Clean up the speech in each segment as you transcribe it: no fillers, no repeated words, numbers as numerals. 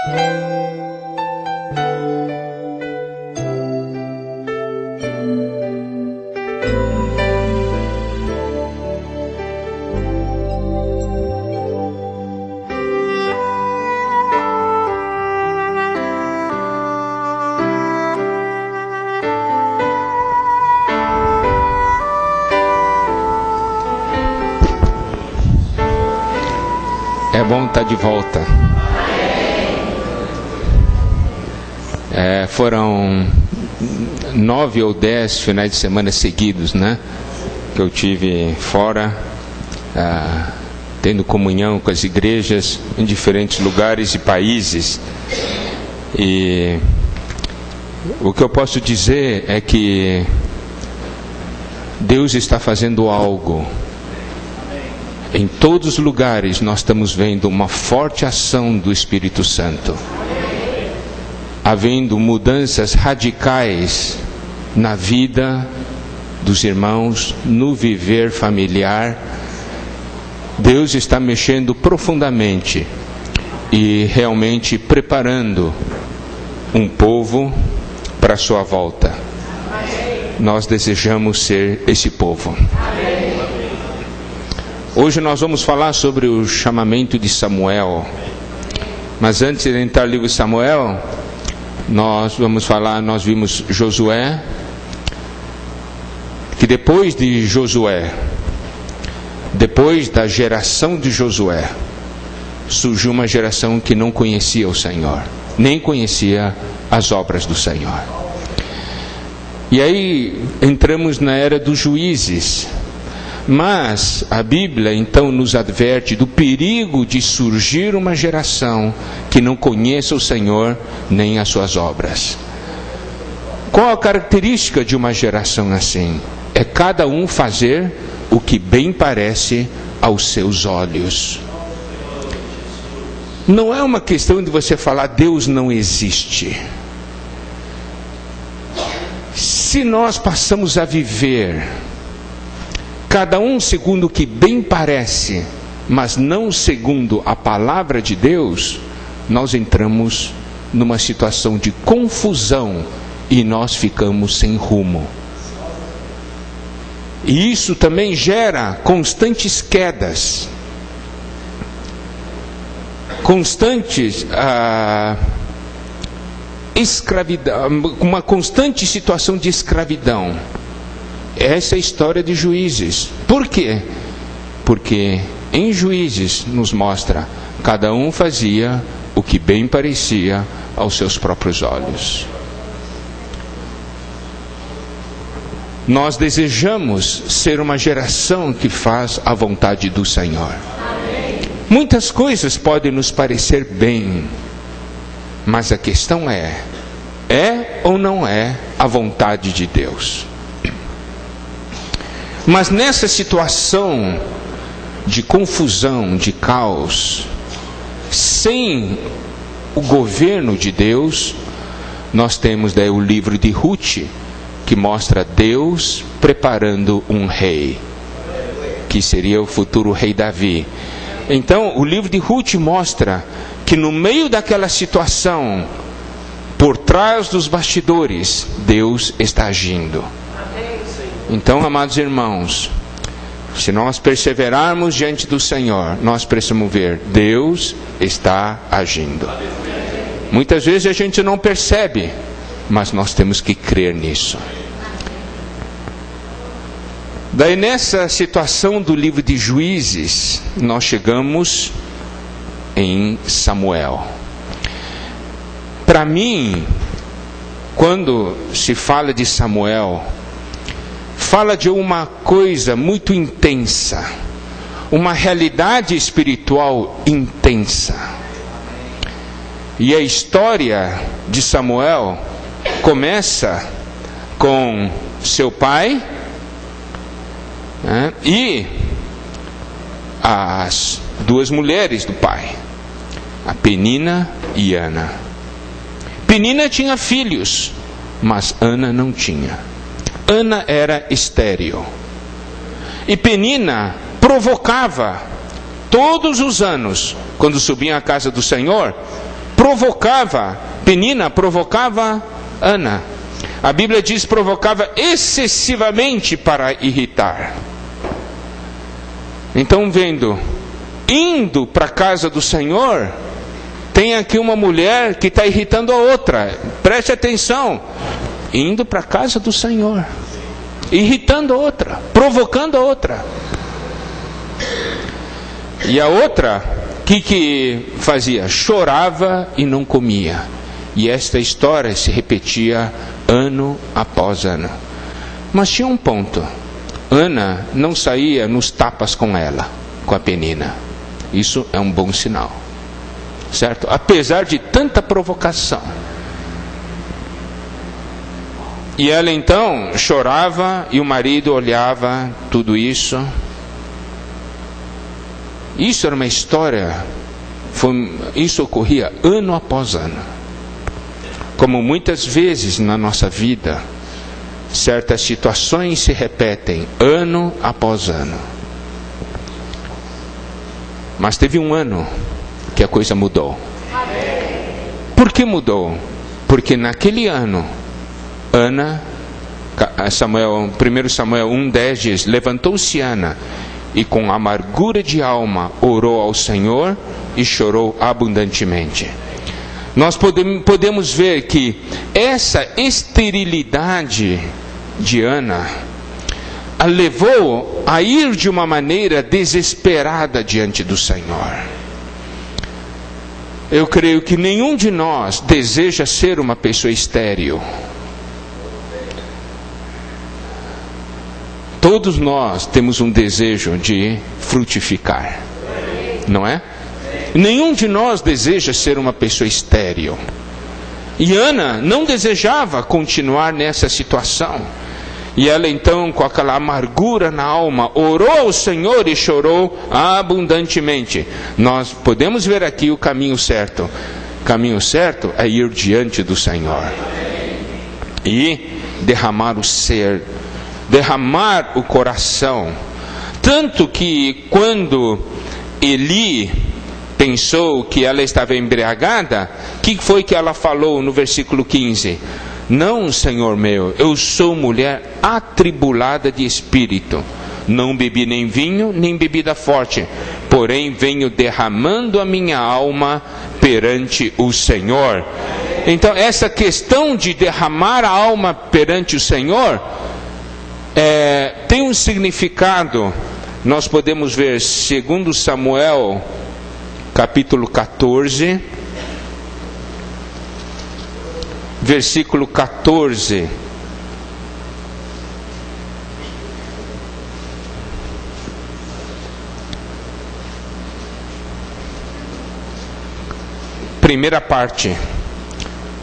É bom estar de volta. Foram 9 ou 10 finais de semana seguidos, né? Que eu tive fora, tendo comunhão com as igrejas em diferentes lugares e países. E o que eu posso dizer é que Deus está fazendo algo. Em todos os lugares nós estamos vendo uma forte ação do Espírito Santo. Havendo mudanças radicais na vida dos irmãos, no viver familiar. Deus está mexendo profundamente e realmente preparando um povo para a sua volta. Nós desejamos ser esse povo. Hoje nós vamos falar sobre o chamamento de Samuel. Mas antes de entrar no livro de Samuel, nós vimos Josué, que depois de Josué, depois da geração de Josué, surgiu uma geração que não conhecia o Senhor, nem conhecia as obras do Senhor. E aí entramos na era dos juízes. Mas a Bíblia então nos adverte do perigo de surgir uma geração que não conheça o Senhor nem as suas obras. Qual a característica de uma geração assim? É cada um fazer o que bem parece aos seus olhos. Não é uma questão de você falar Deus não existe. Se nós passamos a viver cada um segundo o que bem parece, mas não segundo a palavra de Deus, nós entramos numa situação de confusão e nós ficamos sem rumo. E isso também gera constantes quedas, constantes escravidão, uma constante situação de escravidão. Essa é a história de Juízes. Por quê? Porque em Juízes nos mostra, cada um fazia o que bem parecia aos seus próprios olhos. Nós desejamos ser uma geração que faz a vontade do Senhor. Muitas coisas podem nos parecer bem, mas a questão é ou não é a vontade de Deus? Mas nessa situação de confusão, de caos, sem o governo de Deus, nós temos daí o livro de Ruth, que mostra Deus preparando um rei, que seria o futuro rei Davi. Então, o livro de Ruth mostra que no meio daquela situação, por trás dos bastidores, Deus está agindo. Então, amados irmãos, se nós perseverarmos diante do Senhor, nós precisamos ver, Deus está agindo. Muitas vezes a gente não percebe, mas nós temos que crer nisso. Daí nessa situação do livro de Juízes, nós chegamos em Samuel. Para mim, quando se fala de Samuel, fala de uma coisa muito intensa, uma realidade espiritual intensa. E a história de Samuel começa com seu pai, né, e as duas mulheres do pai, a Penina e Ana. Penina tinha filhos, mas Ana não tinha. Ana era estéril. E Penina provocava, todos os anos, quando subia à casa do Senhor, Penina provocava Ana. A Bíblia diz provocava excessivamente para irritar. Então, indo para a casa do Senhor, tem aqui uma mulher que está irritando a outra. Preste atenção. Indo para a casa do Senhor, irritando a outra, provocando a outra. E a outra, que fazia? Chorava e não comia. E esta história se repetia ano após ano. Mas tinha um ponto. Ana não saía nos tapas com ela, com a Penina. Isso é um bom sinal, certo? Apesar de tanta provocação. E ela então chorava e o marido olhava tudo isso. Isso era uma história, isso ocorria ano após ano. Como muitas vezes na nossa vida, certas situações se repetem ano após ano. Mas teve um ano que a coisa mudou. Por que mudou? Porque naquele ano, Ana, 1 Samuel 1,10 diz: levantou-se Ana e com amargura de alma orou ao Senhor e chorou abundantemente. Nós podemos ver que essa esterilidade de Ana a levou a ir de uma maneira desesperada diante do Senhor. Eu creio que nenhum de nós deseja ser uma pessoa estéril. Todos nós temos um desejo de frutificar, não é? Nenhum de nós deseja ser uma pessoa estéril. E Ana não desejava continuar nessa situação. E ela então, com aquela amargura na alma, orou ao Senhor e chorou abundantemente. Nós podemos ver aqui o caminho certo. O caminho certo é ir diante do Senhor e derramar o ser, derramar o coração. Tanto que quando Eli pensou que ela estava embriagada, o que foi que ela falou no versículo 15? Não, Senhor meu, eu sou mulher atribulada de espírito. Não bebi nem vinho, nem bebida forte. Porém, venho derramando a minha alma perante o Senhor. Então, essa questão de derramar a alma perante o Senhor tem um significado. Nós podemos ver 2 Samuel, capítulo 14, versículo 14. Primeira parte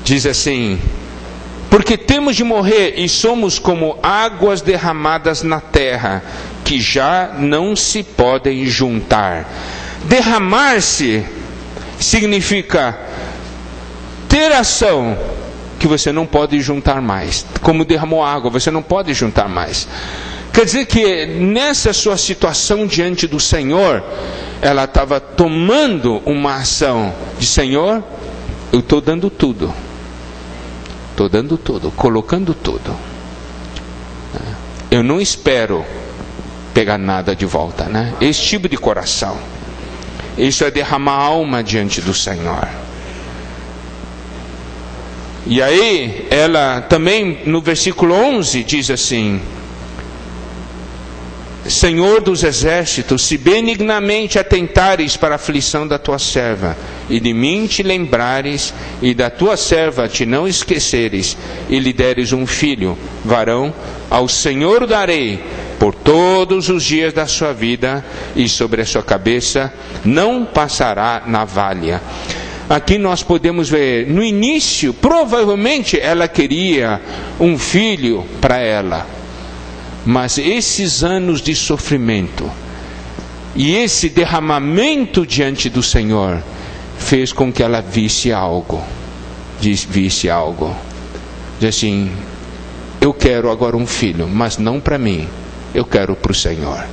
diz assim: porque temos de morrer e somos como águas derramadas na terra, que já não se podem juntar. Derramar-se significa ter ação que você não pode juntar mais. Como derramou água, você não pode juntar mais. Quer dizer que nessa sua situação diante do Senhor, ela estava tomando uma ação de: Senhor, eu estou dando tudo. Estou dando tudo, colocando tudo. Eu não espero pegar nada de volta, né? Esse tipo de coração. Isso é derramar a alma diante do Senhor. E aí, ela também no versículo 11 diz assim: Senhor dos exércitos, se benignamente atentares para a aflição da tua serva, e de mim te lembrares, e da tua serva te não esqueceres, e lhe deres um filho, varão, ao Senhor o darei por todos os dias da sua vida, e sobre a sua cabeça não passará navalha. Aqui nós podemos ver, no início, provavelmente ela queria um filho para ela. Mas esses anos de sofrimento e esse derramamento diante do Senhor fez com que ela visse algo. Diz assim: eu quero agora um filho, mas não para mim, eu quero para o Senhor.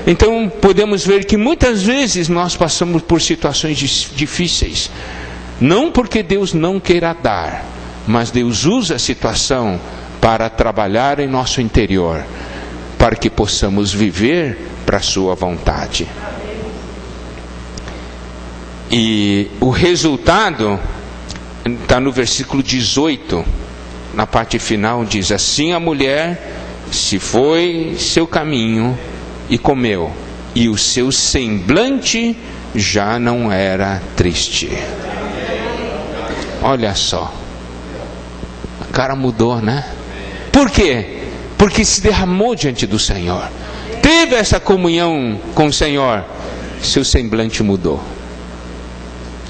Então podemos ver que muitas vezes nós passamos por situações difíceis. Não porque Deus não queira dar, mas Deus usa a situação para trabalhar em nosso interior, para que possamos viver para a sua vontade. E o resultado está no versículo 18, na parte final diz: assim a mulher se foi seu caminho e comeu, e o seu semblante já não era triste. Olha só, a cara mudou, né? Por quê? Porque se derramou diante do Senhor, teve essa comunhão com o Senhor, seu semblante mudou.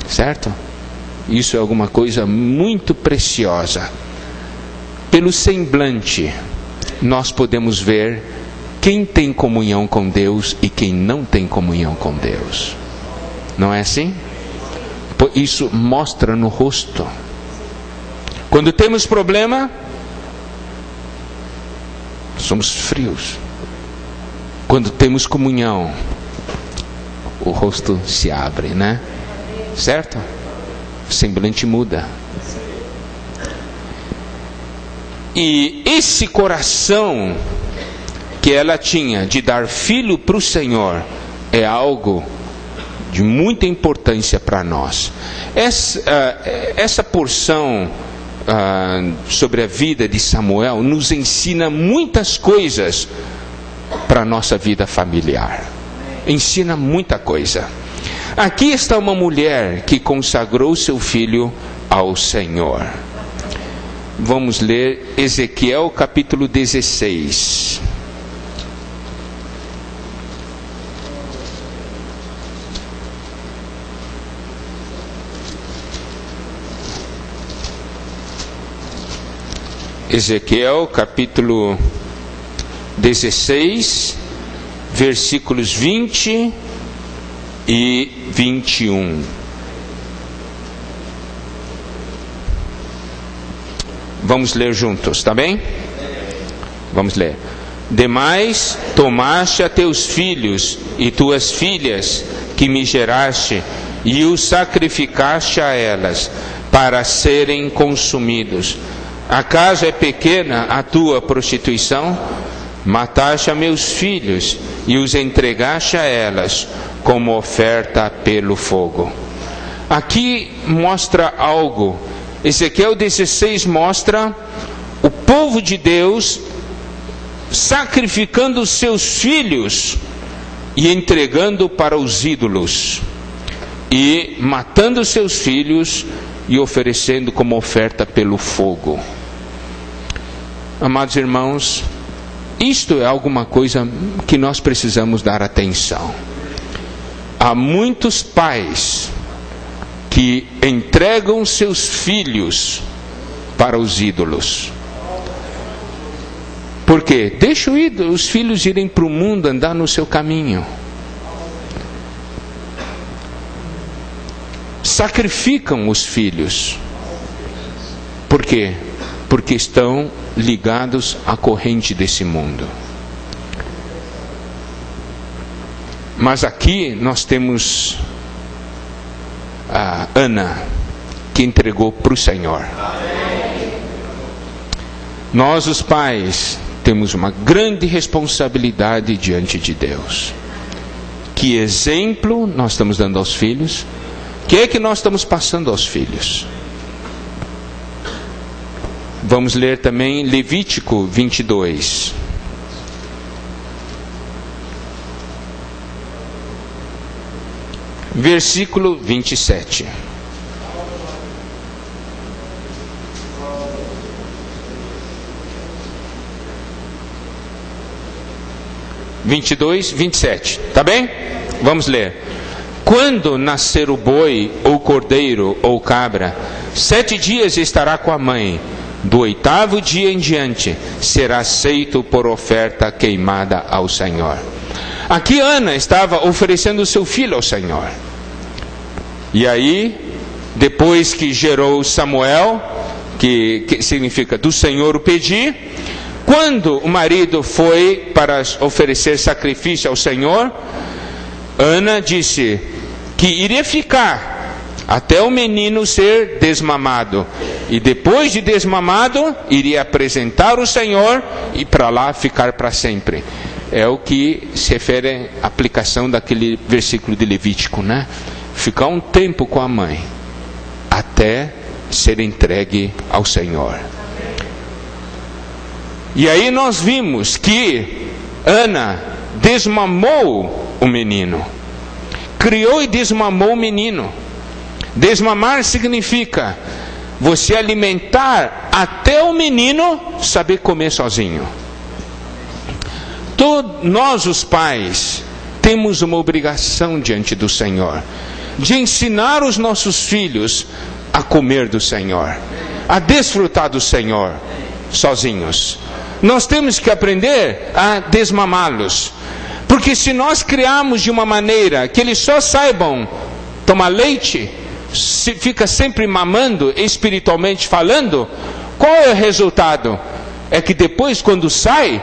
Certo? Isso é alguma coisa muito preciosa. Pelo semblante nós podemos ver quem tem comunhão com Deus e quem não tem comunhão com Deus. Não é assim? Isso mostra no rosto. Quando temos problema, somos frios. Quando temos comunhão, o rosto se abre, né? Certo? O semblante muda. E esse coração que ela tinha de dar filho para o Senhor é algo de muita importância para nós. Essa porção sobre a vida de Samuel nos ensina muitas coisas para a nossa vida familiar. Ensina muita coisa. Aqui está uma mulher que consagrou seu filho ao Senhor. Vamos ler Ezequiel capítulo 16. Ezequiel capítulo 16, versículos 20 e 21. Vamos ler juntos, tá bem? Vamos ler. Demais tomaste a teus filhos e tuas filhas que me geraste e os sacrificaste a elas para serem consumidos. Acaso é pequena a tua prostituição? Mataste a meus filhos e os entregaste a elas como oferta pelo fogo. Aqui mostra algo. Ezequiel 16 mostra o povo de Deus sacrificando os seus filhos e entregando para os ídolos, e matando os seus filhos e oferecendo como oferta pelo fogo. Amados irmãos, isto é alguma coisa que nós precisamos dar atenção. Há muitos pais que entregam seus filhos para os ídolos. Por quê? Deixa os filhos irem para o mundo, andar no seu caminho. Sacrificam os filhos. Por quê? Porque estão ligados à corrente desse mundo. Mas aqui nós temos a Ana, que entregou para o Senhor. Nós, os pais, temos uma grande responsabilidade diante de Deus. Que exemplo nós estamos dando aos filhos? O que é que nós estamos passando aos filhos? Vamos ler também Levítico 22. Versículo 27. Vinte e dois, 27. Tá bem? Vamos ler. Quando nascer o boi, ou cordeiro, ou cabra, 7 dias estará com a mãe. Do 8º dia em diante, será aceito por oferta queimada ao Senhor. Aqui Ana estava oferecendo o seu filho ao Senhor. E aí, depois que gerou Samuel, que significa do Senhor o pedi, quando o marido foi para oferecer sacrifício ao Senhor, Ana disse que iria ficar até o menino ser desmamado. E depois de desmamado, iria apresentar o Senhor e para lá ficar para sempre. É o que se refere à aplicação daquele versículo de Levítico, né? Ficar um tempo com a mãe, até ser entregue ao Senhor. E aí nós vimos que Ana desmamou o menino. Criou e desmamou o menino. Desmamar significa você alimentar até o menino saber comer sozinho. Nós, os pais, temos uma obrigação diante do Senhor de ensinar os nossos filhos a comer do Senhor, a desfrutar do Senhor sozinhos. Nós temos que aprender a desmamá-los, porque se nós criarmos de uma maneira que eles só saibam tomar leite, fica sempre mamando, espiritualmente falando, qual é o resultado? É que depois, quando sai,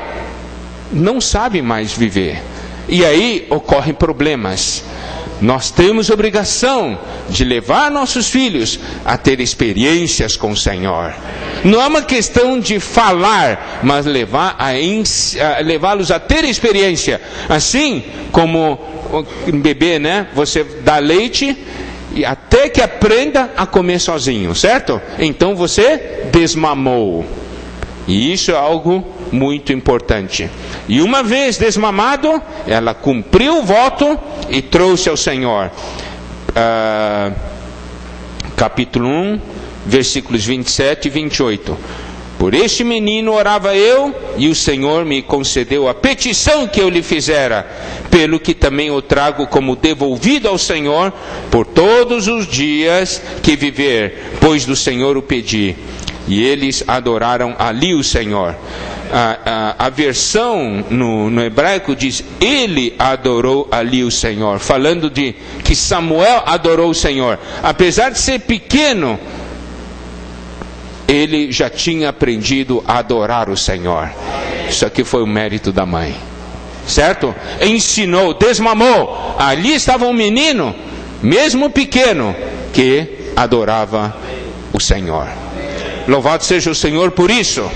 não sabe mais viver. E aí ocorrem problemas. Nós temos obrigação de levar nossos filhos a ter experiências com o Senhor. Não é uma questão de falar, mas levá-los a ter experiência. Assim como um bebê, né? Você dá leite e até que aprenda a comer sozinho, certo? Então você desmamou. E isso é algo muito importante. E uma vez desmamado, ela cumpriu o voto e trouxe ao Senhor. Capítulo 1, versículos 27 e 28. Por este menino orava eu, e o Senhor me concedeu a petição que eu lhe fizera, pelo que também o trago como devolvido ao Senhor por todos os dias que viver, pois do Senhor o pedi. E eles adoraram ali o Senhor. A versão no hebraico diz: ele adorou ali o Senhor, falando de que Samuel adorou o Senhor. Apesar de ser pequeno, ele já tinha aprendido a adorar o Senhor. Isso aqui foi o mérito da mãe, certo? Ensinou, desmamou. Ali estava um menino, mesmo pequeno, que adorava o Senhor. Louvado seja o Senhor por isso.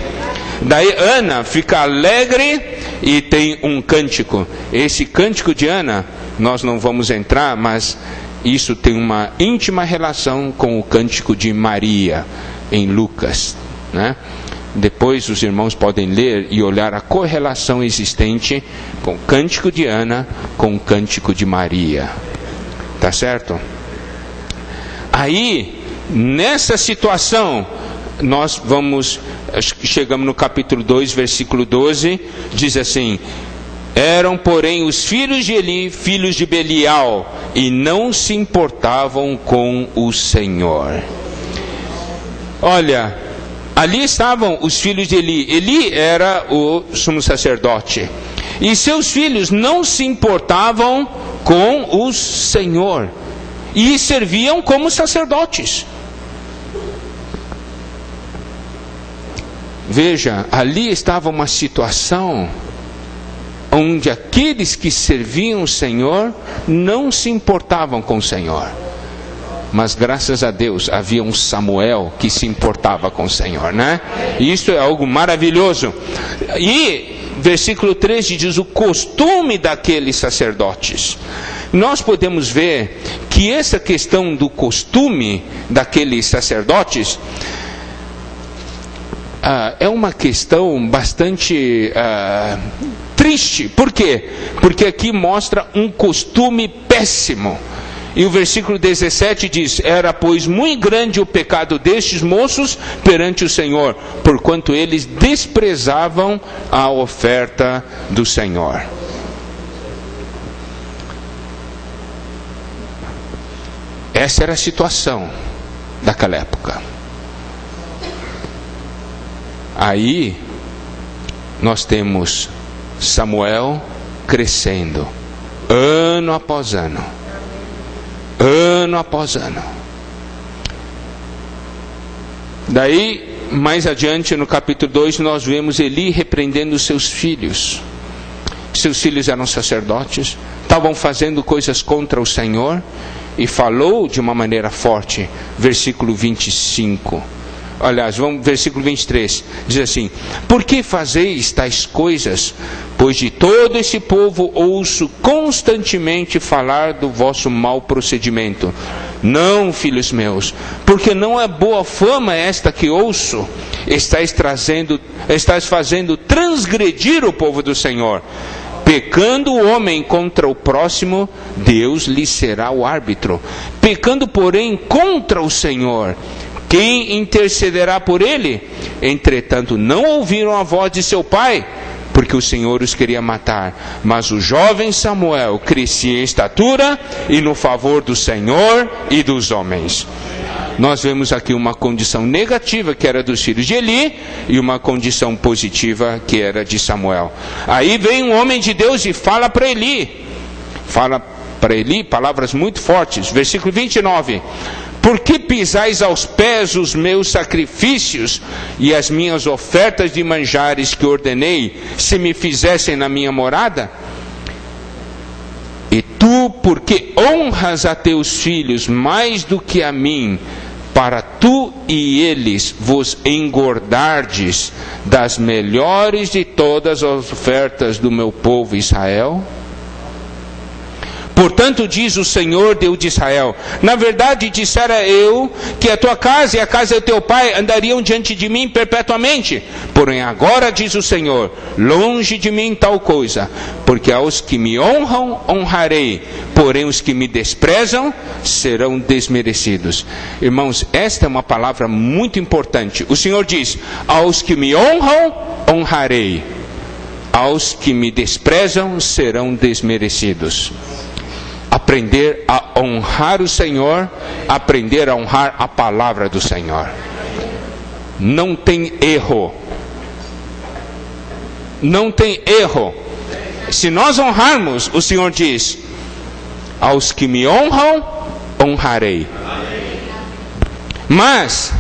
Daí Ana fica alegre e tem um cântico. Esse cântico de Ana, nós não vamos entrar, mas isso tem uma íntima relação com o cântico de Maria em Lucas, né? Depois os irmãos podem ler e olhar a correlação existente com o cântico de Ana com o cântico de Maria. Tá certo? Aí, nessa situação, nós chegamos no capítulo 2, versículo 12, diz assim: eram, porém, os filhos de Eli, filhos de Belial, e não se importavam com o Senhor. Olha, ali estavam os filhos de Eli. Eli era o sumo sacerdote, e seus filhos não se importavam com o Senhor, e serviam como sacerdotes. Veja, ali estava uma situação onde aqueles que serviam o Senhor não se importavam com o Senhor. Mas graças a Deus havia um Samuel que se importava com o Senhor, né? E isso é algo maravilhoso. E versículo 13 diz: o costume daqueles sacerdotes. Nós podemos ver que essa questão do costume daqueles sacerdotes é uma questão bastante triste. Por quê? Porque aqui mostra um costume péssimo. E o versículo 17 diz: era, pois, muito grande o pecado destes moços perante o Senhor, porquanto eles desprezavam a oferta do Senhor. Essa era a situação daquela época. Aí nós temos Samuel crescendo, ano após ano, ano após ano. Daí, mais adiante no capítulo 2, nós vemos Eli repreendendo seus filhos. Seus filhos eram sacerdotes, estavam fazendo coisas contra o Senhor, e falou de uma maneira forte. Versículo 25. Aliás, vamos, versículo 23, diz assim: por que fazeis tais coisas? Pois de todo esse povo ouço constantemente falar do vosso mau procedimento. Não, filhos meus, porque não é boa fama esta que ouço. Estais fazendo transgredir o povo do Senhor. Pecando o homem contra o próximo, Deus lhe será o árbitro. Pecando, porém, contra o Senhor, quem intercederá por ele? Entretanto, não ouviram a voz de seu pai, porque o Senhor os queria matar. Mas o jovem Samuel crescia em estatura e no favor do Senhor e dos homens. Nós vemos aqui uma condição negativa, que era dos filhos de Eli, e uma condição positiva, que era de Samuel. Aí vem um homem de Deus e fala para Eli. Fala para Eli palavras muito fortes. Versículo 29. Por que pisais aos pés os meus sacrifícios e as minhas ofertas de manjares que ordenei, se me fizessem na minha morada? E tu, porque honras a teus filhos mais do que a mim, para tu e eles vos engordardes das melhores de todas as ofertas do meu povo Israel? Portanto, diz o Senhor, Deus de Israel: na verdade dissera eu que a tua casa e a casa do teu pai andariam diante de mim perpetuamente. Porém agora, diz o Senhor, longe de mim tal coisa, porque aos que me honram, honrarei, porém os que me desprezam serão desmerecidos. Irmãos, esta é uma palavra muito importante. O Senhor diz: aos que me honram, honrarei, aos que me desprezam serão desmerecidos. Aprender a honrar o Senhor, aprender a honrar a palavra do Senhor. Não tem erro. Não tem erro. Se nós honrarmos, o Senhor diz: aos que me honram, honrarei. Mas,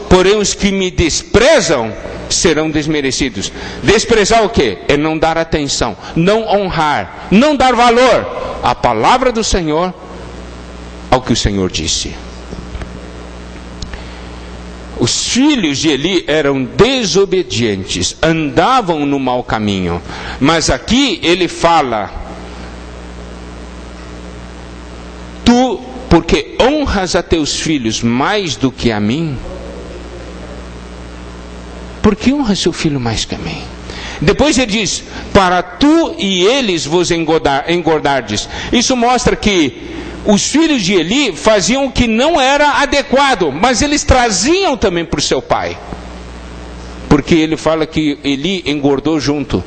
porém os que me desprezam serão desmerecidos. Desprezar o quê? É não dar atenção, não honrar, não dar valor à palavra do Senhor, ao que o Senhor disse. Os filhos de Eli eram desobedientes, andavam no mau caminho. Mas aqui ele fala: tu, porque honras a teus filhos mais do que a mim. Por que honra seu filho mais que a mim? Depois ele diz: para tu e eles vos engordardes. Isso mostra que os filhos de Eli faziam o que não era adequado, mas eles traziam também para o seu pai. Porque ele fala que Eli engordou junto.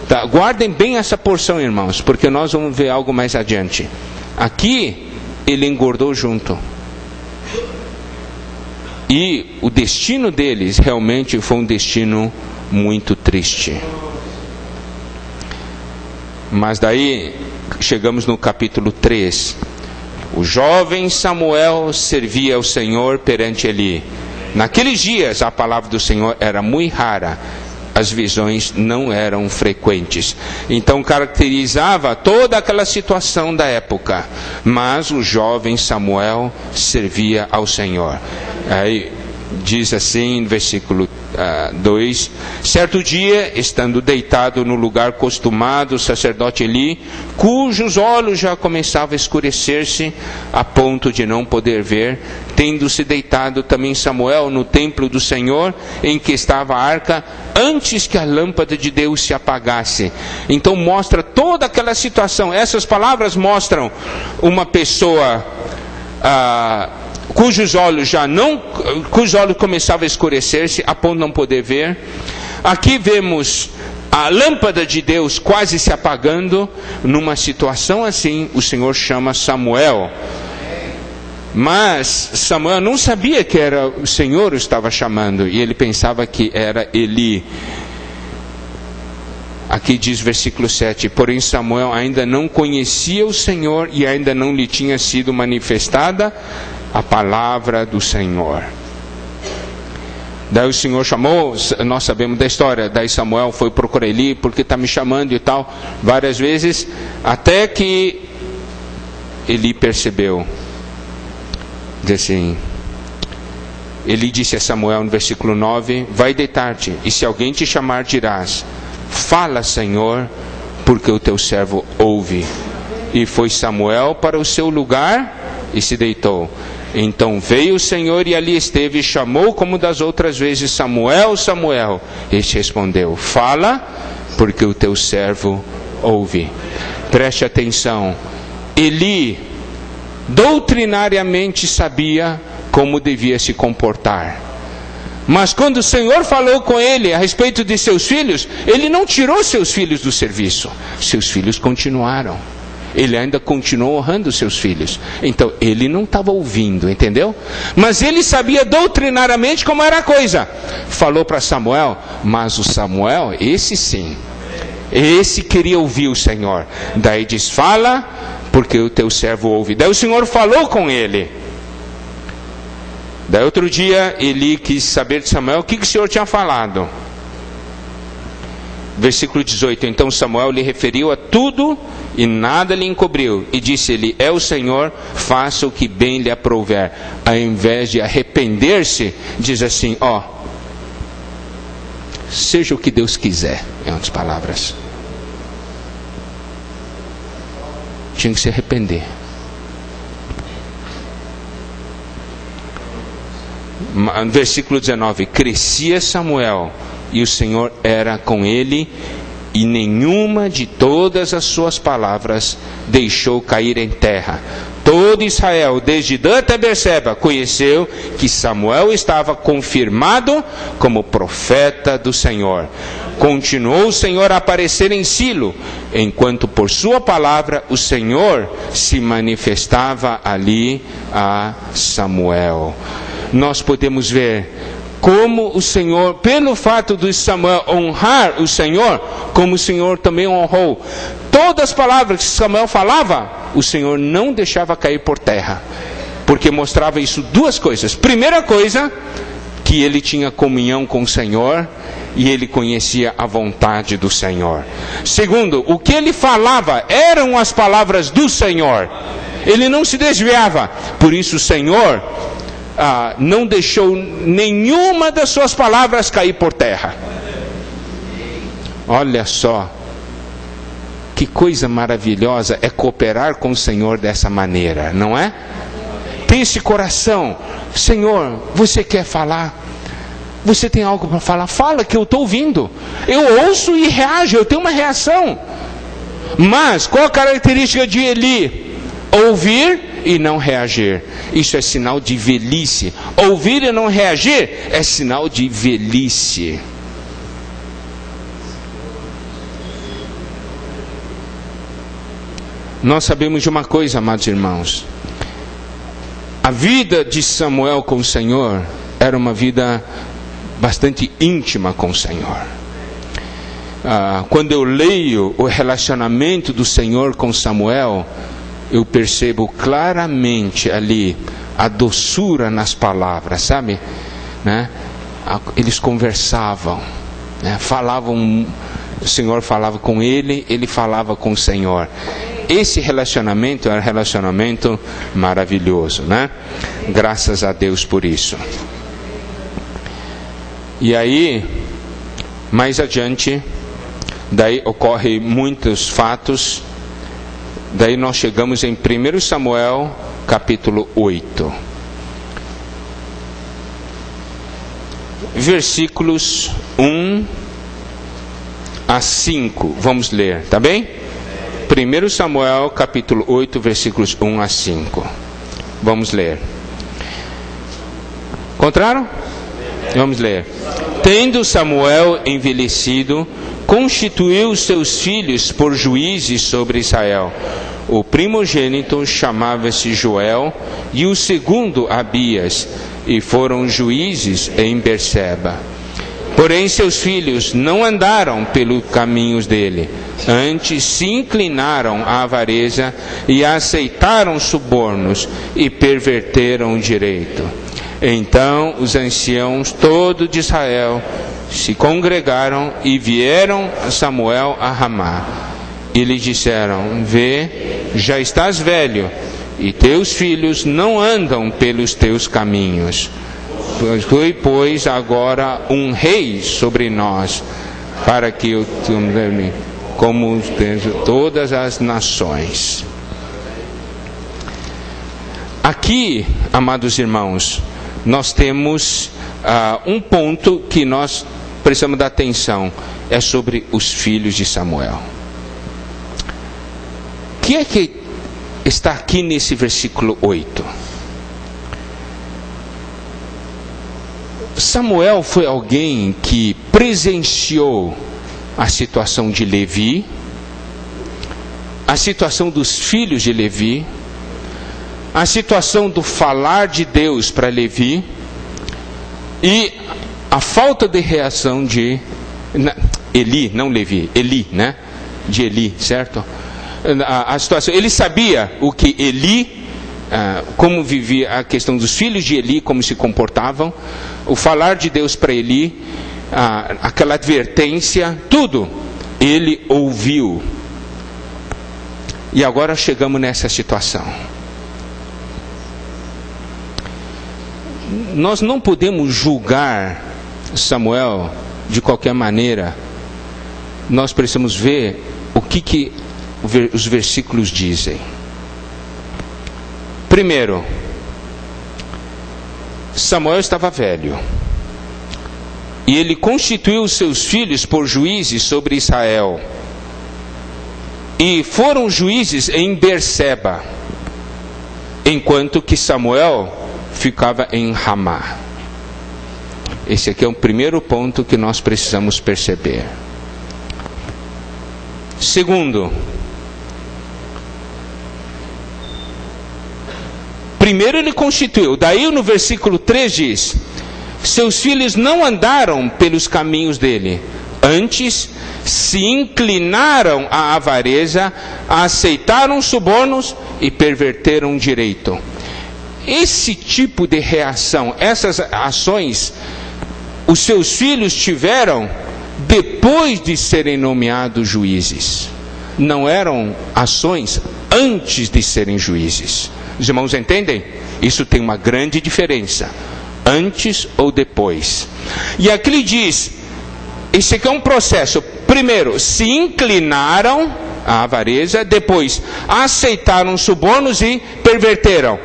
Tá, guardem bem essa porção, irmãos, porque nós vamos ver algo mais adiante. Aqui ele engordou junto. E o destino deles realmente foi um destino muito triste. Mas daí chegamos no capítulo 3. O jovem Samuel servia ao Senhor perante Eli. Naqueles dias a palavra do Senhor era muito rara, as visões não eram frequentes. Então caracterizava toda aquela situação da época. Mas o jovem Samuel servia ao Senhor. Aí diz assim no versículo 2: certo dia, estando deitado no lugar costumado, o sacerdote Eli, cujos olhos já começavam a escurecer-se a ponto de não poder ver, tendo-se deitado também Samuel no templo do Senhor, em que estava a arca, antes que a lâmpada de Deus se apagasse. Então mostra toda aquela situação. Essas palavras mostram uma pessoa cujos olhos começavam a escurecer-se a ponto de não poder ver. Aqui vemos a lâmpada de Deus quase se apagando. Numa situação assim, o Senhor chama Samuel. Mas Samuel não sabia que era o Senhor o estava chamando, e ele pensava que era Eli. Aqui diz versículo 7: porém Samuel ainda não conhecia o Senhor, e ainda não lhe tinha sido manifestada a palavra do Senhor. Daí o Senhor chamou, nós sabemos da história. Daí Samuel foi procurar Eli: porque está me chamando e tal, várias vezes, até que Eli percebeu. Diz assim, Eli disse a Samuel no versículo 9: vai deitar-te, e se alguém te chamar, dirás: fala, Senhor, porque o teu servo ouve. E foi Samuel para o seu lugar e se deitou. Então veio o Senhor e ali esteve, e chamou como das outras vezes: Samuel, Samuel. Este respondeu: fala, porque o teu servo ouve. Preste atenção. Eli doutrinariamente sabia como devia se comportar. Mas quando o Senhor falou com ele a respeito de seus filhos, ele não tirou seus filhos do serviço. Seus filhos continuaram. Ele ainda continuou honrando seus filhos. Então, ele não estava ouvindo, entendeu? Mas ele sabia doutrinariamente como era a coisa. Falou para Samuel, mas o Samuel, esse sim, esse queria ouvir o Senhor. Daí diz: fala, porque o teu servo ouve. Daí o Senhor falou com ele. Daí outro dia, Eli quis saber de Samuel o que o Senhor tinha falado. Versículo 18: então Samuel lhe referiu a tudo e nada lhe encobriu. E disse-lhe: é o Senhor, faça o que bem lhe aprouver. Ao invés de arrepender-se, diz assim: ó, seja o que Deus quiser. Em outras palavras, tinha que se arrepender. Versículo 19: crescia Samuel, e o Senhor era com ele, e nenhuma de todas as suas palavras deixou cair em terra. Todo Israel, desde Dan até Berseba, conheceu que Samuel estava confirmado como profeta do Senhor. Continuou o Senhor a aparecer em Silo, enquanto por sua palavra o Senhor se manifestava ali a Samuel. Nós podemos ver como o Senhor, pelo fato de Samuel honrar o Senhor, como o Senhor também honrou. Todas as palavras que Samuel falava, o Senhor não deixava cair por terra, porque mostrava isso duas coisas. Primeira coisa, que ele tinha comunhão com o Senhor e ele conhecia a vontade do Senhor. Segundo, o que ele falava eram as palavras do Senhor. Ele não se desviava. Por isso o Senhor não deixou nenhuma das suas palavras cair por terra. Olha só, que coisa maravilhosa é cooperar com o Senhor dessa maneira, não é? Tem esse coração: Senhor, você quer falar? Você tem algo para falar? Fala, que eu estou ouvindo. Eu ouço e reajo, eu tenho uma reação. Mas qual a característica de Eli? Ouvir e não reagir. Isso é sinal de velhice. Ouvir e não reagir é sinal de velhice. Nós sabemos de uma coisa, amados irmãos: a vida de Samuel com o Senhor era uma vida bastante íntima com o Senhor. Quando eu leio o relacionamento do Senhor com Samuel, eu percebo claramente ali a doçura nas palavras, sabe? Né? Eles conversavam, né? Falavam, o Senhor falava com ele, ele falava com o Senhor. Esse relacionamento é um relacionamento maravilhoso, né? Graças a Deus por isso. E aí, mais adiante, daí ocorrem muitos fatos. Daí nós chegamos em 1 Samuel, capítulo 8. Versículos 1 a 5. Vamos ler, tá bem? 1 Samuel, capítulo 8, versículos 1 a 5. Vamos ler. Encontraram? Vamos ler. Tendo Samuel envelhecido, constituiu os seus filhos por juízes sobre Israel. O primogênito chamava-se Joel e o segundo Abias, e foram juízes em Berseba. Porém seus filhos não andaram pelos caminhos dele, antes se inclinaram à avareza e aceitaram subornos e perverteram o direito. Então os anciãos todos de Israel se congregaram e vieram a Samuel a Ramá. E lhe disseram: vê, já estás velho, e teus filhos não andam pelos teus caminhos. Pois agora um rei sobre nós, para que eu tome como todas as nações. Aqui, amados irmãos, nós temos um ponto que nós precisamos dar atenção, é sobre os filhos de Samuel. O que é que está aqui nesse versículo 8? Samuel foi alguém que presenciou a situação de Levi, a situação dos filhos de Levi, a situação do falar de Deus para Levi e a falta de reação de Eli, não Levi, Eli, né? De Eli, certo? A situação, ele sabia o que Eli, como vivia a questão dos filhos de Eli, como se comportavam, o falar de Deus para Eli, aquela advertência, tudo ele ouviu. E agora chegamos nessa situação. Nós não podemos julgar Samuel de qualquer maneira. Nós precisamos ver o que os versículos dizem. Primeiro, Samuel estava velho, e ele constituiu os seus filhos por juízes sobre Israel, e foram juízes em Berseba, enquanto que Samuel ficava em Ramá. Esse aqui é o primeiro ponto que nós precisamos perceber. Segundo, primeiro ele constituiu, daí no versículo 3 diz: seus filhos não andaram pelos caminhos dele, antes se inclinaram à avareza, aceitaram subornos e perverteram o direito. Esse tipo de reação, essas ações, os seus filhos tiveram depois de serem nomeados juízes. Não eram ações antes de serem juízes. Os irmãos entendem? Isso tem uma grande diferença. Antes ou depois. E aqui ele diz, esse aqui é um processo. Primeiro, se inclinaram à avareza, depois aceitaram subornos e perverteram.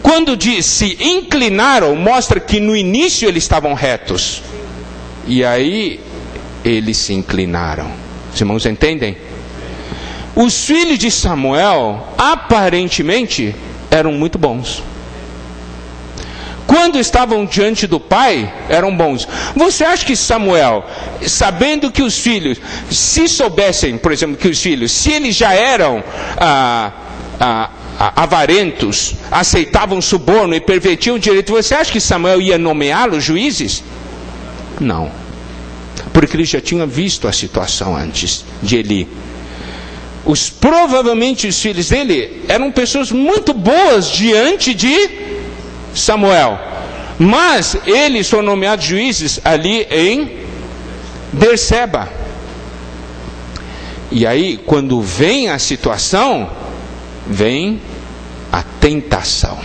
Quando diz se inclinaram, mostra que no início eles estavam retos. E aí eles se inclinaram. Os irmãos entendem? Os filhos de Samuel, aparentemente, eram muito bons. Quando estavam diante do pai, eram bons. Você acha que Samuel, sabendo que os filhos, se soubessem, por exemplo, que os filhos, se eles já eram avarentos, aceitavam suborno e pervertiam o direito, você acha que Samuel ia nomeá-los juízes? Não. Porque ele já tinha visto a situação antes de Eli. Provavelmente os filhos dele eram pessoas muito boas diante de Samuel, mas eles foram nomeados juízes ali em Berseba. E aí, quando vem a situação, vem a tentação.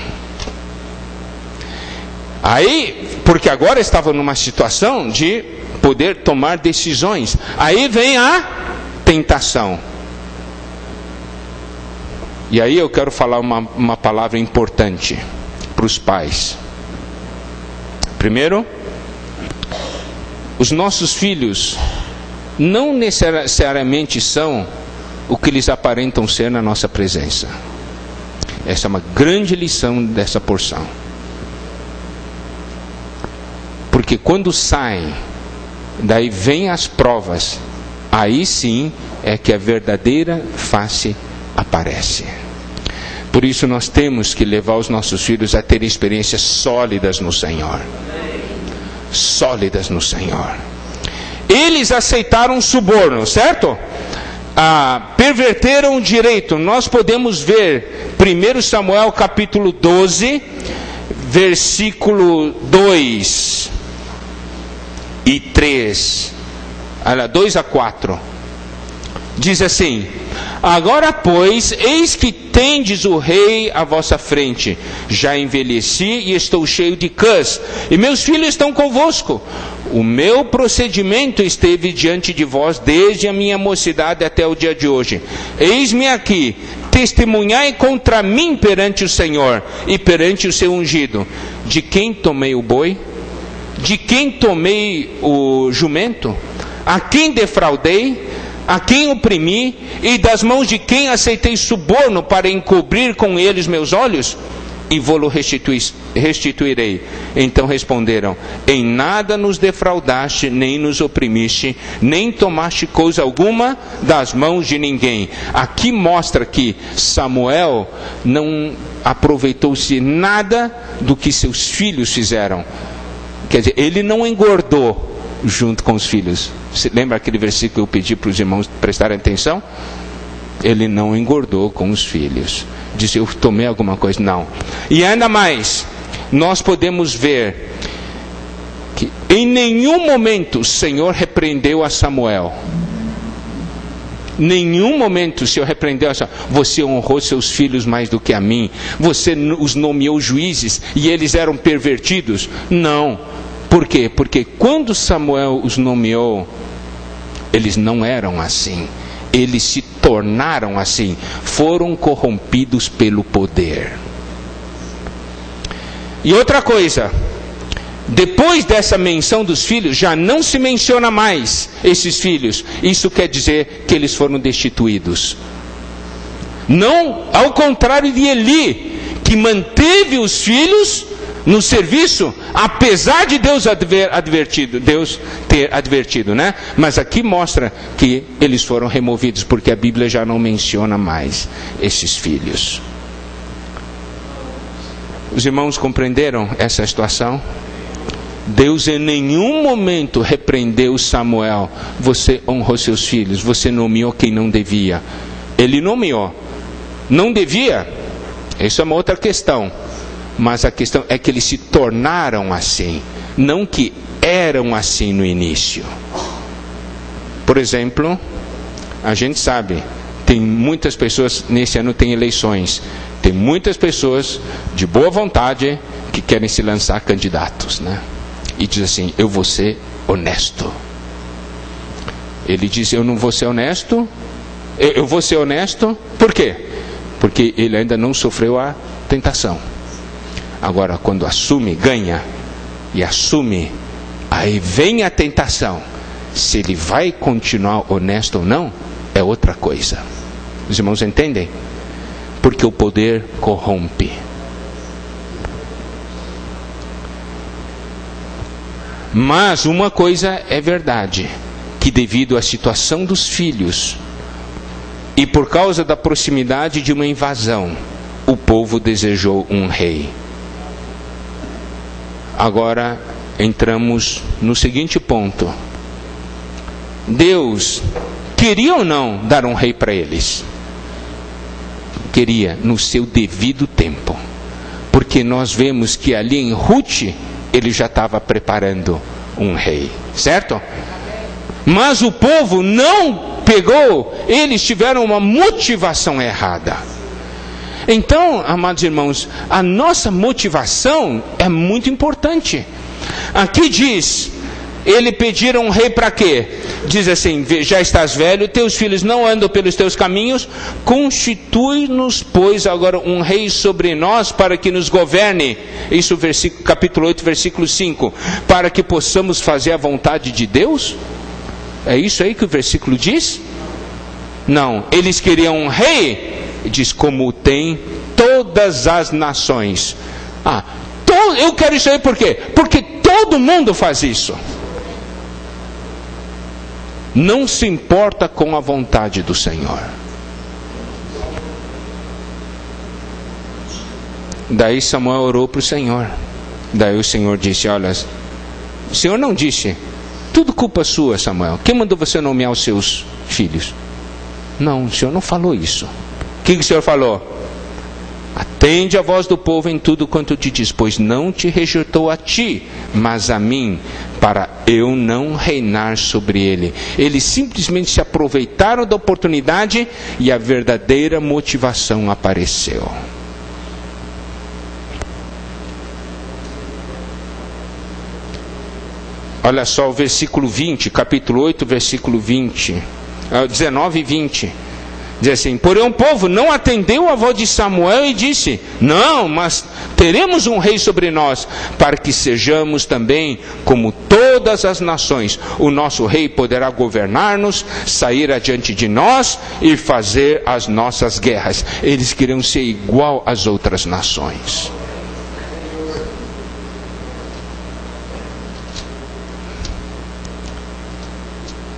Aí, porque agora estavam numa situação de poder tomar decisões, aí vem a tentação. E aí eu quero falar uma palavra importante para os pais. Primeiro, os nossos filhos não necessariamente são o que eles aparentam ser na nossa presença. Essa é uma grande lição dessa porção. Porque quando saem, daí vêm as provas, aí sim é que a verdadeira face aparece. Por isso nós temos que levar os nossos filhos a ter experiências sólidas no Senhor. Sólidas no Senhor. Eles aceitaram suborno, certo? Perverteram o direito. Nós podemos ver 1 Samuel capítulo 12, versículo 2 e 3. 2 a 4. Diz assim: agora, pois, eis que tendes o rei à vossa frente. Já envelheci e estou cheio de cãs, e meus filhos estão convosco. O meu procedimento esteve diante de vós desde a minha mocidade até o dia de hoje. Eis-me aqui, testemunhai contra mim perante o Senhor e perante o seu ungido. De quem tomei o boi? De quem tomei o jumento? A quem defraudei? A quem oprimi? E das mãos de quem aceitei suborno para encobrir com eles meus olhos? E vou-lo restituirei. Então responderam: em nada nos defraudaste, nem nos oprimiste, nem tomaste coisa alguma das mãos de ninguém. Aqui mostra que Samuel não aproveitou-se nada do que seus filhos fizeram. Quer dizer, ele não engordou junto com os filhos. Você lembra aquele versículo que eu pedi para os irmãos prestarem atenção? Ele não engordou com os filhos. Disse: eu tomei alguma coisa? Não. E ainda mais, nós podemos ver que em nenhum momento o Senhor repreendeu a Samuel. Nenhum momento o Senhor repreendeu a Samuel. Você honrou seus filhos mais do que a mim. Você os nomeou juízes e eles eram pervertidos. Não. Por quê? Porque quando Samuel os nomeou, eles não eram assim. Eles se tornaram assim. Foram corrompidos pelo poder. E outra coisa, depois dessa menção dos filhos, já não se menciona mais esses filhos. Isso quer dizer que eles foram destituídos. Não ao contrário de Eli, que manteve os filhos no serviço, apesar de Deus ter advertido, né? Mas aqui mostra que eles foram removidos, porque a Bíblia já não menciona mais esses filhos. Os irmãos compreenderam essa situação? Deus em nenhum momento repreendeu Samuel: você honrou seus filhos, você nomeou quem não devia. Ele nomeou, não devia, isso é uma outra questão. Mas a questão é que eles se tornaram assim, não que eram assim no início. Por exemplo, a gente sabe, tem muitas pessoas, nesse ano tem eleições, tem muitas pessoas de boa vontade que querem se lançar candidatos, né? E diz assim: eu vou ser honesto. Ele diz: eu não vou ser honesto. Eu vou ser honesto, por quê? Porque ele ainda não sofreu a tentação. Agora, quando assume, ganha, e assume, aí vem a tentação. Se ele vai continuar honesto ou não, é outra coisa. Os irmãos entendem? Porque o poder corrompe. Mas uma coisa é verdade, que devido à situação dos filhos, e por causa da proximidade de uma invasão, o povo desejou um rei. Agora entramos no seguinte ponto: Deus queria ou não dar um rei para eles? Queria, no seu devido tempo. Porque nós vemos que ali em Ruth, ele já estava preparando um rei, certo? Mas o povo não pegou, eles tiveram uma motivação errada. Então, amados irmãos, a nossa motivação é muito importante. Aqui diz, ele pediram um rei para quê? Diz assim: já estás velho, teus filhos não andam pelos teus caminhos, constitui-nos, pois, agora um rei sobre nós, para que nos governe. Isso, capítulo 8, versículo 5. Para que possamos fazer a vontade de Deus? É isso aí que o versículo diz? Não, eles queriam um rei. Diz: como tem todas as nações. Eu quero isso aí por quê? Porque todo mundo faz isso. Não se importa com a vontade do Senhor. Daí Samuel orou para o Senhor. Daí o Senhor disse: olha, o Senhor não disse, tudo culpa sua, Samuel. Quem mandou você nomear os seus filhos? Não, o Senhor não falou isso. O que o Senhor falou? Atende a voz do povo em tudo quanto te diz, pois não te rejeitou a ti, mas a mim, para eu não reinar sobre ele. Eles simplesmente se aproveitaram da oportunidade e a verdadeira motivação apareceu. Olha só o versículo 20, capítulo 8, versículo 19 e 20. Diz assim: porém o povo não atendeu a voz de Samuel e disse: não, mas teremos um rei sobre nós, para que sejamos também como todas as nações. O nosso rei poderá governar-nos, sair adiante de nós e fazer as nossas guerras. Eles queriam ser igual às outras nações.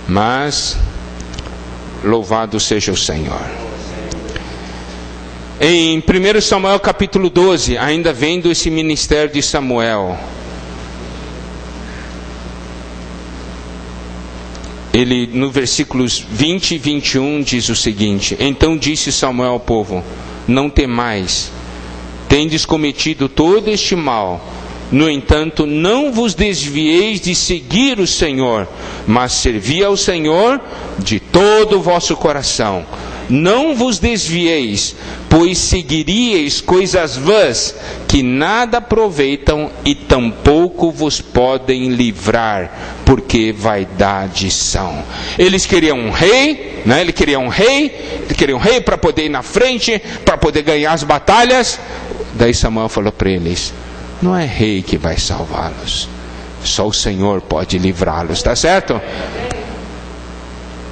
Mas louvado seja o Senhor. Em 1 Samuel capítulo 12, ainda vendo esse ministério de Samuel, ele no versículos 20 e 21 diz o seguinte: então disse Samuel ao povo: não temais, tendes cometido todo este mal. No entanto, não vos desvieis de seguir o Senhor, mas servi ao Senhor de todo o vosso coração. Não vos desvieis, pois seguiríeis coisas vãs, que nada aproveitam e tampouco vos podem livrar, porque vaidades são. Eles queriam um rei, né? Eles queriam um rei para poder ir na frente, para poder ganhar as batalhas. Daí Samuel falou para eles: não é rei que vai salvá-los, só o Senhor pode livrá-los, está certo?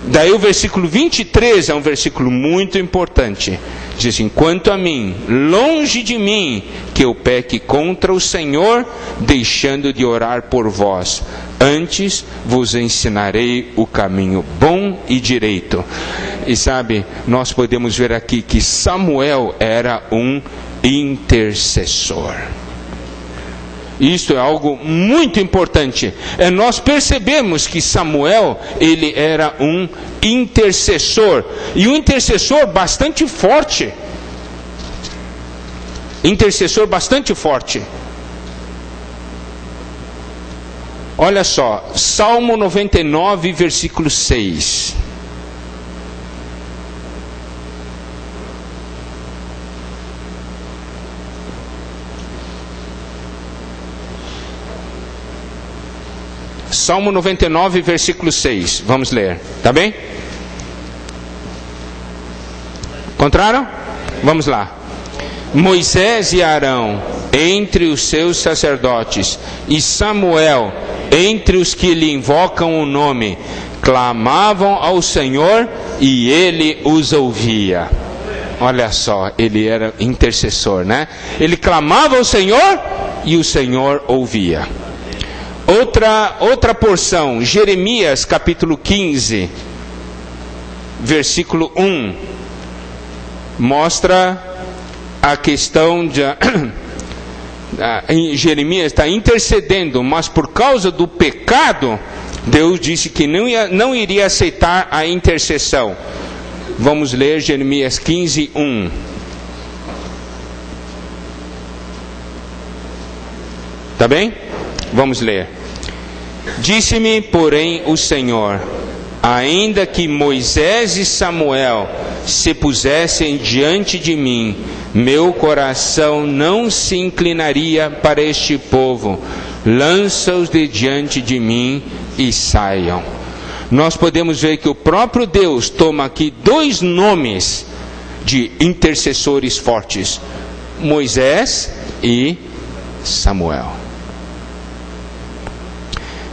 Daí o versículo 23 é um versículo muito importante. Diz assim: quanto a mim, longe de mim que eu peque contra o Senhor, deixando de orar por vós. Antes vos ensinarei o caminho bom e direito. E sabe, nós podemos ver aqui que Samuel era um intercessor. Isto é algo muito importante. Nós percebemos que Samuel, ele era um intercessor. E um intercessor bastante forte. Intercessor bastante forte. Olha só, Salmo 99, versículo 6. Salmo 99, versículo 6. Vamos ler, tá bem? Encontraram? Vamos lá. Moisés e Arão entre os seus sacerdotes, e Samuel entre os que lhe invocam o nome, clamavam ao Senhor e ele os ouvia. Olha só, ele era intercessor, né? Ele clamava ao Senhor e o Senhor ouvia. Outra porção, Jeremias capítulo 15, versículo 1, mostra a questão de Jeremias está intercedendo, mas por causa do pecado, Deus disse que não iria aceitar a intercessão. Vamos ler Jeremias 15, 1. Tá bem? Vamos ler. Disse-me, porém, o Senhor: ainda que Moisés e Samuel se pusessem diante de mim, meu coração não se inclinaria para este povo. Lança-os de diante de mim e saiam. Nós podemos ver que o próprio Deus toma aqui dois nomes de intercessores fortes: Moisés e Samuel.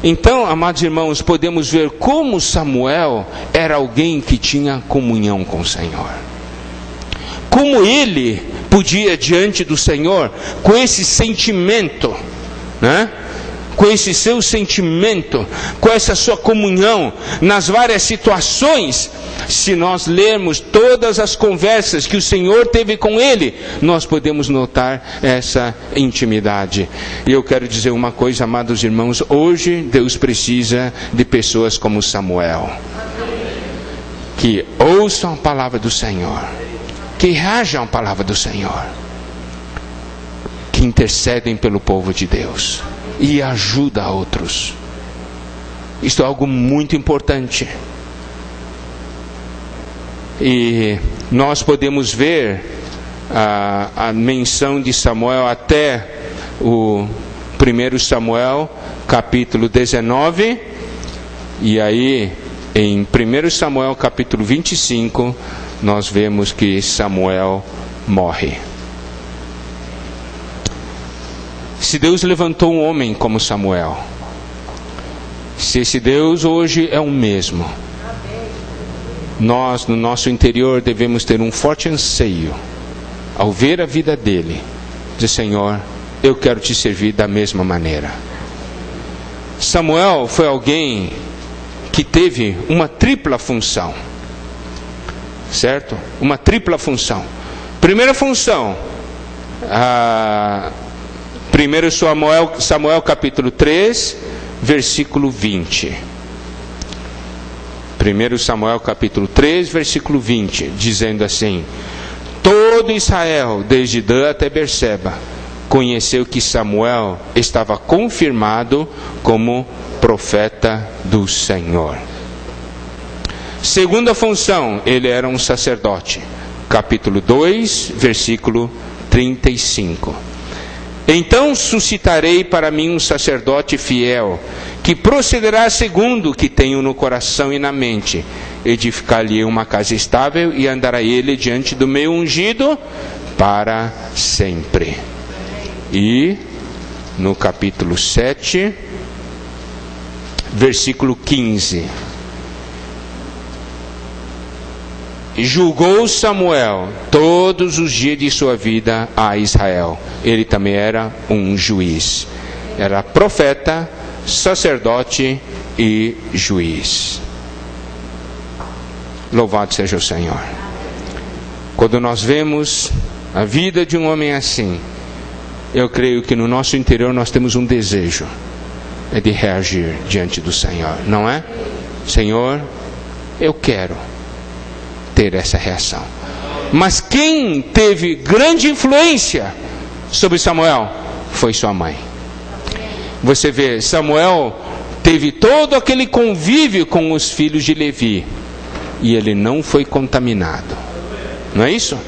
Então, amados irmãos, podemos ver como Samuel era alguém que tinha comunhão com o Senhor. Como ele podia diante do Senhor com esse sentimento, né? Com esse seu sentimento, com essa sua comunhão nas várias situações. Se nós lermos todas as conversas que o Senhor teve com ele, nós podemos notar essa intimidade. E eu quero dizer uma coisa, amados irmãos: hoje Deus precisa de pessoas como Samuel, que ouçam a palavra do Senhor, que reajam à palavra do Senhor, que intercedem pelo povo de Deus e ajuda outros. Isto é algo muito importante. E nós podemos ver a menção de Samuel até o 1 Samuel, capítulo 19. E aí, em 1 Samuel, capítulo 25, nós vemos que Samuel morre. Se Deus levantou um homem como Samuel, se esse Deus hoje é o mesmo, nós no nosso interior devemos ter um forte anseio, ao ver a vida dele, dizer: Senhor, eu quero te servir da mesma maneira. Samuel foi alguém que teve uma tripla função, certo? Uma tripla função. Primeira função, 1 Samuel capítulo 3, versículo 20. 1 Samuel capítulo 3, versículo 20, dizendo assim: todo Israel, desde Dan até Berseba, conheceu que Samuel estava confirmado como profeta do Senhor. Segunda função, ele era um sacerdote. Capítulo 2, versículo 35. Então suscitarei para mim um sacerdote fiel, que procederá segundo o que tenho no coração e na mente. Edificar-lhe uma casa estável e andará ele diante do meu ungido para sempre. E no capítulo 7, versículo 15. Julgou Samuel todos os dias de sua vida a Israel. Ele também era um juiz. Era profeta, sacerdote e juiz. Louvado seja o Senhor. Quando nós vemos a vida de um homem assim, eu creio que no nosso interior nós temos um desejo, é de reagir diante do Senhor, não é? Senhor, eu quero ter essa reação. Mas quem teve grande influência sobre Samuel foi sua mãe. Você vê, Samuel teve todo aquele convívio com os filhos de Levi e ele não foi contaminado, não é isso?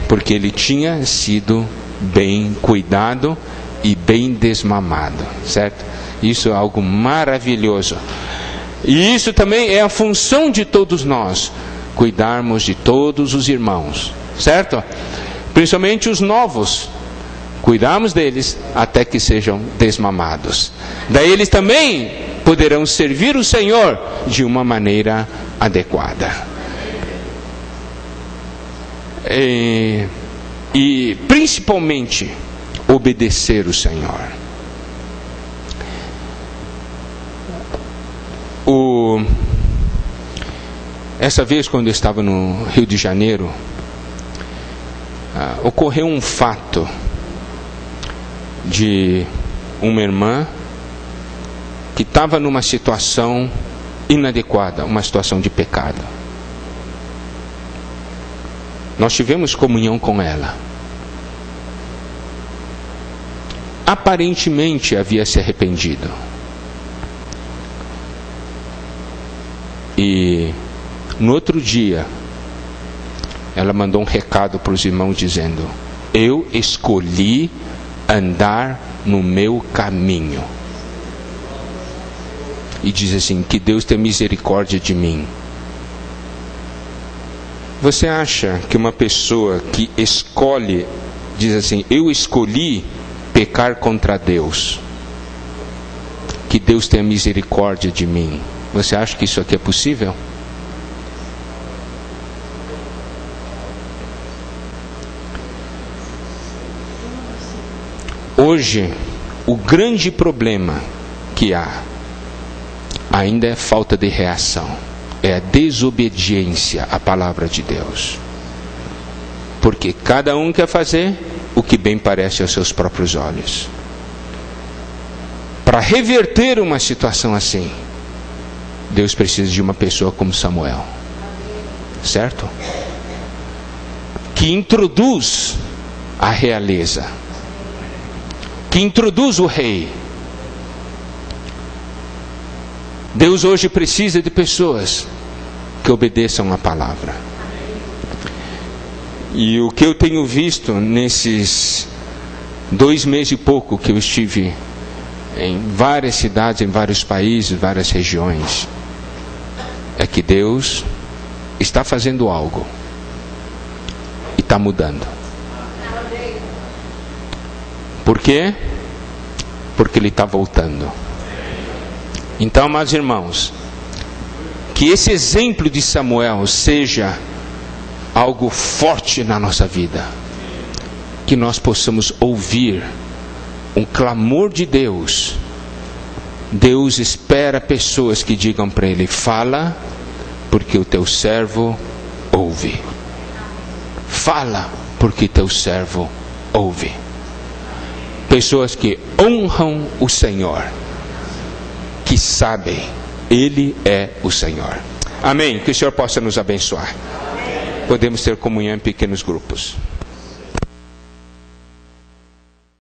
Porque ele tinha sido bem cuidado e bem desmamado, certo? Isso é algo maravilhoso. E isso também é a função de todos nós, cuidarmos de todos os irmãos, certo? Principalmente os novos, cuidarmos deles até que sejam desmamados. Daí eles também poderão servir o Senhor de uma maneira adequada. E principalmente obedecer o Senhor. Essa vez, quando eu estava no Rio de Janeiro, ocorreu um fato de uma irmã que estava numa situação inadequada, uma situação de pecado. Nós tivemos comunhão com ela. Aparentemente havia se arrependido. E no outro dia, ela mandou um recado para os irmãos dizendo: eu escolhi andar no meu caminho. E diz assim: que Deus tenha misericórdia de mim. Você acha que uma pessoa que escolhe, diz assim: eu escolhi pecar contra Deus, que Deus tenha misericórdia de mim, você acha que isso aqui é possível? Hoje, o grande problema que há ainda é falta de reação, é a desobediência à palavra de Deus. Porque cada um quer fazer o que bem parece aos seus próprios olhos. Para reverter uma situação assim, Deus precisa de uma pessoa como Samuel, certo? Que introduz a realeza, que introduz o rei. Deus hoje precisa de pessoas que obedeçam a palavra. E o que eu tenho visto nesses 2 meses e pouco que eu estive em várias cidades, em vários países, várias regiões, é que Deus está fazendo algo e está mudando. Por quê? Porque Ele está voltando. Então, meus irmãos, que esse exemplo de Samuel seja algo forte na nossa vida, que nós possamos ouvir um clamor de Deus. Deus espera pessoas que digam para Ele: fala, porque o teu servo ouve. Fala, porque teu servo ouve. Pessoas que honram o Senhor, que sabem, Ele é o Senhor. Amém? Que o Senhor possa nos abençoar. Podemos ter comunhão em pequenos grupos.